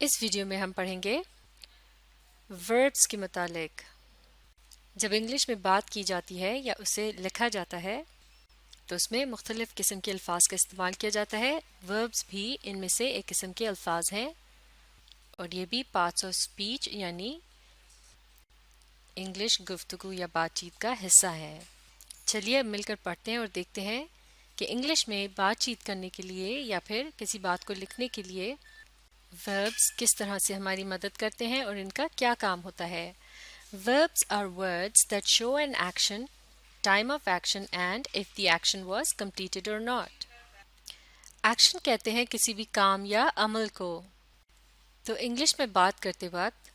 اس video میں ہم پڑھیں گے وربس کے متعلق۔ جب انگلش میں بات کی جاتی ہے یا اسے لکھا جاتا ہے تو اس میں مختلف قسم کے الفاظ کا استعمال کیا جاتا ہے۔ وربس بھی ان میں سے ایک قسم کے الفاظ ہیں اور یہ بھی پارٹس آف اسپیچ یعنی انگلش گفتگو یا بات چیت کا حصہ ہے۔ چلیے اب مل کر پڑھتے ہیں اور دیکھتے ہیں کہ انگلش میں بات چیت کرنے کے لیے یا پھر کسی بات کو لکھنے کے لیے verbs کس طرح سے ہماری مدد کرتے ہیں اور ان کا کیا کام ہوتا ہے۔ Verbs are words that show an action, time of action and if the action was completed or not. Action کہتے ہیں کسی بھی کام یا عمل کو۔ تو انگلش میں بات کرتے وقت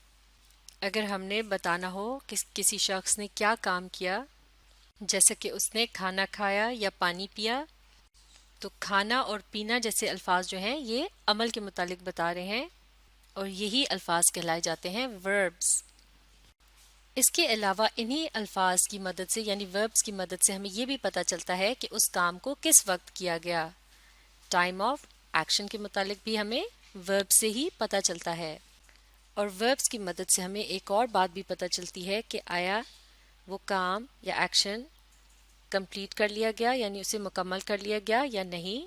اگر ہم نے بتانا ہو کہ کسی شخص نے کیا کام کیا، جیسے کہ اس نے کھانا کھایا یا پانی پیا، تو کھانا اور پینا جیسے الفاظ جو ہیں یہ عمل کے متعلق بتا رہے ہیں اور یہی الفاظ کہلائے جاتے ہیں verbs۔ اس کے علاوہ انہی الفاظ کی مدد سے یعنی verbs کی مدد سے ہمیں یہ بھی پتہ چلتا ہے کہ اس کام کو کس وقت کیا گیا۔ ٹائم آف ایکشن کے متعلق بھی ہمیں verb سے ہی پتہ چلتا ہے اور verbs کی مدد سے ہمیں ایک اور بات بھی پتہ چلتی ہے کہ آیا وہ کام یا ایکشن کمپلیٹ کر لیا گیا یعنی اسے مکمل کر لیا گیا یا نہیں۔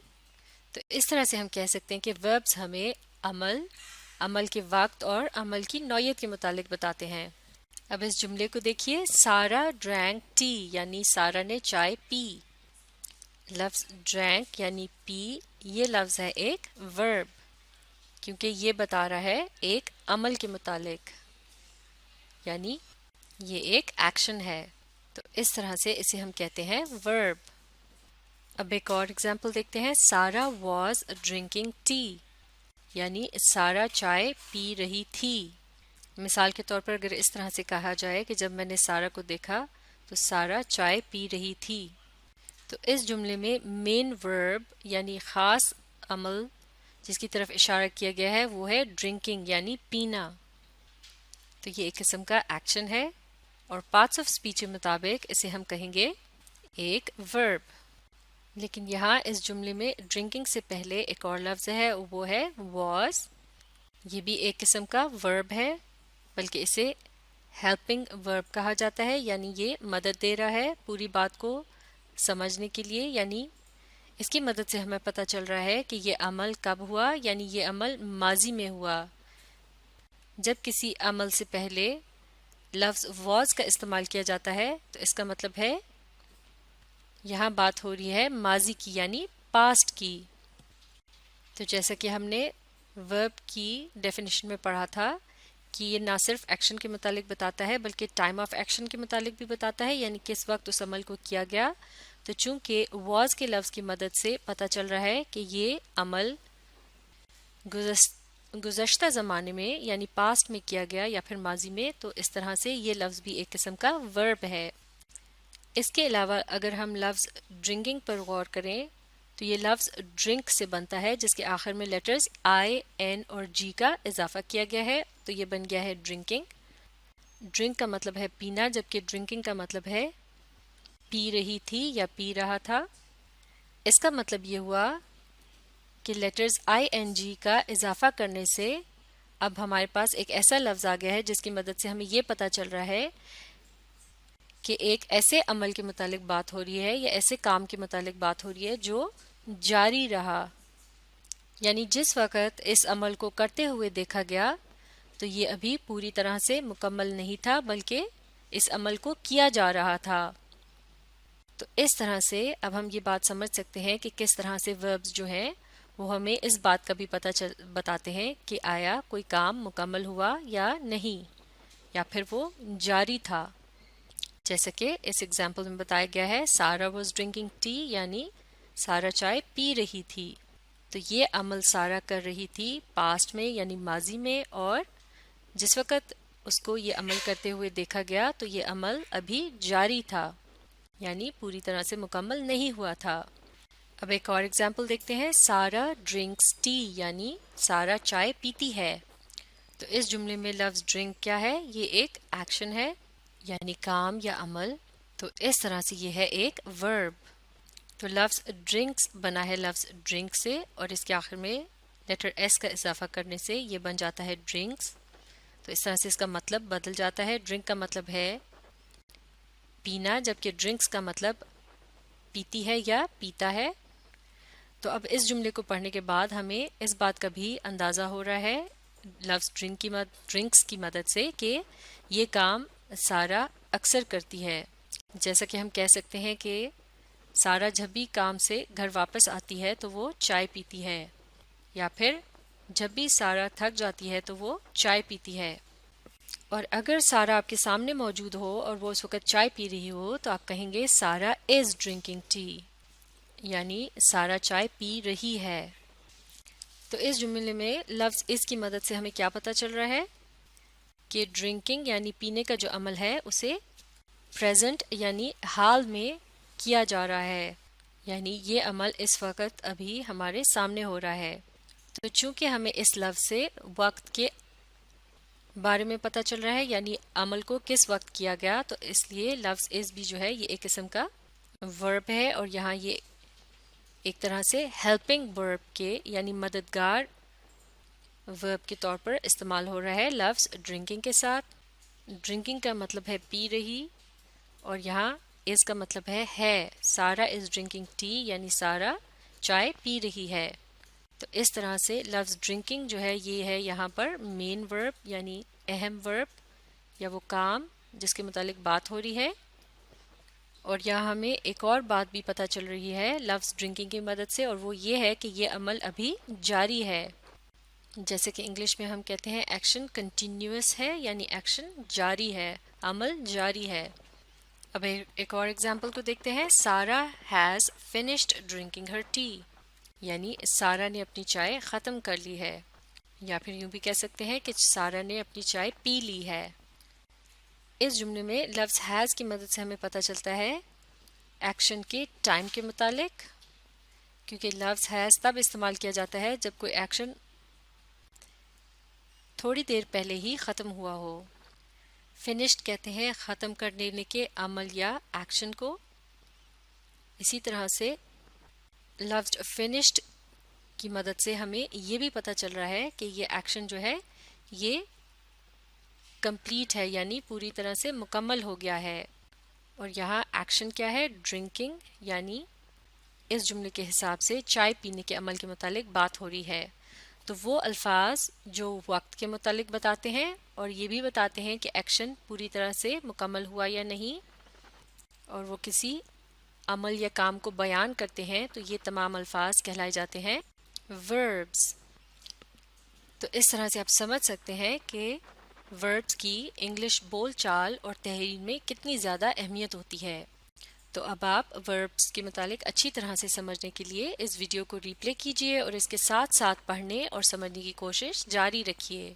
تو اس طرح سے ہم کہہ سکتے ہیں کہ verbs ہمیں عمل کے وقت اور عمل کی نوعیت کے متعلق بتاتے ہیں۔ اب اس جملے کو دیکھیے، سارا ڈرینک ٹی یعنی سارا نے چائے پی۔ لفظ ڈرینک یعنی پی یہ لفظ ہے ایک verb کیونکہ یہ بتا رہا ہے ایک عمل کے متعلق یعنی یہ ایک ایکشن ہے، تو اس طرح سے اسے ہم کہتے ہیں verb۔ اب ایک اور اگزامپل دیکھتے ہیں، سارا واز ڈرنکنگ ٹی یعنی سارا چائے پی رہی تھی۔ مثال کے طور پر اگر اس طرح سے کہا جائے کہ جب میں نے سارا کو دیکھا تو سارا چائے پی رہی تھی، تو اس جملے میں مین verb یعنی خاص عمل جس کی طرف اشارہ کیا گیا ہے وہ ہے ڈرنکنگ یعنی پینا، تو یہ ایک قسم کا ایکشن ہے اور پارٹس آف اسپیچ کے مطابق اسے ہم کہیں گے ایک verb۔ لیکن یہاں اس جملے میں ڈرنکنگ سے پہلے ایک اور لفظ ہے وہ ہے was، یہ بھی ایک قسم کا verb ہے بلکہ اسے ہیلپنگ verb کہا جاتا ہے یعنی یہ مدد دے رہا ہے پوری بات کو سمجھنے کے لیے، یعنی اس کی مدد سے ہمیں پتہ چل رہا ہے کہ یہ عمل کب ہوا، یعنی یہ عمل ماضی میں ہوا۔ جب کسی عمل سے پہلے لفظ was کا استعمال کیا جاتا ہے تو اس کا مطلب ہے یہاں بات ہو رہی ہے ماضی کی یعنی پاسٹ کی۔ تو جیسا کہ ہم نے verb کی ڈیفینیشن میں پڑھا تھا کہ یہ نہ صرف ایکشن کے متعلق بتاتا ہے بلکہ ٹائم آف ایکشن کے متعلق بھی بتاتا ہے یعنی کس وقت اس عمل کو کیا گیا، تو چونکہ was کے لفظ کی مدد سے پتہ چل رہا ہے کہ یہ عمل گزشتہ زمانے میں یعنی پاسٹ میں کیا گیا یا پھر ماضی میں، تو اس طرح سے یہ لفظ بھی ایک قسم کا verb ہے۔ اس کے علاوہ اگر ہم لفظ ڈرنکنگ پر غور کریں تو یہ لفظ ڈرنک سے بنتا ہے جس کے آخر میں لیٹرز آئی، این اور جی کا اضافہ کیا گیا ہے، تو یہ بن گیا ہے ڈرنکنگ۔ ڈرنک کا مطلب ہے پینا جبکہ ڈرنکنگ کا مطلب ہے پی رہی تھی یا پی رہا تھا۔ اس کا مطلب یہ ہوا کہ لیٹرز آئی این جی کا اضافہ کرنے سے اب ہمارے پاس ایک ایسا لفظ آ گیا ہے جس کی مدد سے ہمیں یہ پتہ چل رہا ہے کہ ایک ایسے عمل کے متعلق بات ہو رہی ہے یا ایسے کام کے متعلق بات ہو رہی ہے جو جاری رہا، یعنی جس وقت اس عمل کو کرتے ہوئے دیکھا گیا تو یہ ابھی پوری طرح سے مکمل نہیں تھا بلکہ اس عمل کو کیا جا رہا تھا۔ تو اس طرح سے اب ہم یہ بات سمجھ سکتے ہیں کہ کس طرح سے verbs جو ہیں وہ ہمیں اس بات کا بھی بتاتے ہیں کہ آیا کوئی کام مکمل ہوا یا نہیں یا پھر وہ جاری تھا، جیسا کہ اس ایگزامپل میں بتایا گیا ہے، سارا واز ڈرنکنگ ٹی یعنی سارا چائے پی رہی تھی، تو یہ عمل سارا کر رہی تھی پاسٹ میں یعنی ماضی میں، اور جس وقت اس کو یہ عمل کرتے ہوئے دیکھا گیا تو یہ عمل ابھی جاری تھا یعنی پوری طرح سے مکمل نہیں ہوا تھا۔ اب ایک اور ایگزامپل دیکھتے ہیں، سارا ڈرنکس ٹی یعنی سارا چائے پیتی ہے۔ تو اس جملے میں لفظ ڈرنک کیا ہے، یہ ایک ایکشن ہے یعنی کام یا عمل، تو اس طرح سے یہ ہے ایک verb۔ تو لفظ ڈرنکس بنا ہے لفظ ڈرنک سے اور اس کے آخر میں لیٹر ایس کا اضافہ کرنے سے یہ بن جاتا ہے ڈرنکس. تو اس طرح سے اس کا مطلب بدل جاتا ہے. ڈرنک کا مطلب ہے پینا، جبکہ ڈرنکس کا مطلب پیتی ہے یا پیتا ہے. تو اب اس جملے کو پڑھنے کے بعد ہمیں اس بات کا بھی اندازہ ہو رہا ہے لفظ ڈرنکس کی مدد سے کہ یہ کام سارا اکثر کرتی ہے. جیسا کہ ہم کہہ سکتے ہیں کہ سارا جب بھی کام سے گھر واپس آتی ہے تو وہ چائے پیتی ہے، یا پھر جب بھی سارا تھک جاتی ہے تو وہ چائے پیتی ہے. اور اگر سارا آپ کے سامنے موجود ہو اور وہ اس وقت چائے پی رہی ہو تو آپ کہیں گے سارا از ڈرنکنگ ٹی، یعنی سارا چائے پی رہی ہے. تو اس جملے میں لفظ اس کی مدد سے ہمیں کیا پتہ چل رہا ہے کہ ڈرنکنگ یعنی پینے کا جو عمل ہے اسے پریزنٹ یعنی حال میں کیا جا رہا ہے، یعنی یہ عمل اس وقت ابھی ہمارے سامنے ہو رہا ہے. تو چونکہ ہمیں اس لفظ سے وقت کے بارے میں پتہ چل رہا ہے، یعنی عمل کو کس وقت کیا گیا، تو اس لیے لفظ از بھی جو ہے یہ ایک قسم کا ورب ہے، اور یہاں یہ ایک طرح سے ہیلپنگ ورب کے یعنی مددگار ورب کے طور پر استعمال ہو رہا ہے لفظ ڈرنکنگ کے ساتھ. ڈرنکنگ کا مطلب ہے پی رہی، اور یہاں از کا مطلب ہے. سارا از ڈرنکنگ ٹی یعنی سارا چائے پی رہی ہے. تو اس طرح سے لفظ ڈرنکنگ جو ہے یہ ہے یہاں پر مین ورب یعنی اہم ورب یا وہ کام جس کے متعلق بات ہو رہی ہے. اور یہاں ہمیں ایک اور بات بھی پتہ چل رہی ہے لفظ ڈرنکنگ کی مدد سے، اور وہ یہ ہے کہ یہ عمل ابھی جاری ہے. جیسے کہ انگلش میں ہم کہتے ہیں ایکشن کنٹینیوس ہے، یعنی ایکشن جاری ہے، عمل جاری ہے. اب ایک اور ایگزامپل کو دیکھتے ہیں. سارا has finished drinking Hare T, یعنی سارا نے اپنی چائے ختم کر لی ہے، یا پھر یوں بھی کہہ سکتے ہیں کہ سارا نے اپنی چائے پی لی ہے. اس جملے میں لفظ ہیز کی مدد سے ہمیں پتہ چلتا ہے ایکشن کے ٹائم کے متعلق، کیونکہ لفظ ہیز تب استعمال کیا جاتا ہے جب کوئی ایکشن تھوڑی دیر پہلے ہی ختم ہوا ہو. فنشڈ کہتے ہیں ختم کر دینے کے عمل یا ایکشن کو. اسی طرح سے لفظ فنشڈ کی مدد سے ہمیں یہ بھی پتہ چل رہا ہے کہ یہ ایکشن جو ہے یہ کمپلیٹ ہے، یعنی پوری طرح سے مکمل ہو گیا ہے. اور یہاں ایکشن کیا ہے؟ ڈرنکنگ، یعنی اس جملے کے حساب سے چائے پینے کے عمل کے متعلق بات ہو رہی ہے. تو وہ الفاظ جو وقت کے متعلق بتاتے ہیں اور یہ بھی بتاتے ہیں کہ ایکشن پوری طرح سے مکمل ہوا یا نہیں، اور وہ کسی عمل یا کام کو بیان کرتے ہیں، تو یہ تمام الفاظ کہلائے جاتے ہیں وربس. تو اس طرح سے آپ سمجھ سکتے ہیں کہ وربس کی انگلش بول چال اور تحریر میں کتنی زیادہ اہمیت ہوتی ہے. تو اب آپ وربس کے متعلق اچھی طرح سے سمجھنے کے لیے اس ویڈیو کو ری پلے کیجئے اور اس کے ساتھ ساتھ پڑھنے اور سمجھنے کی کوشش جاری رکھیے.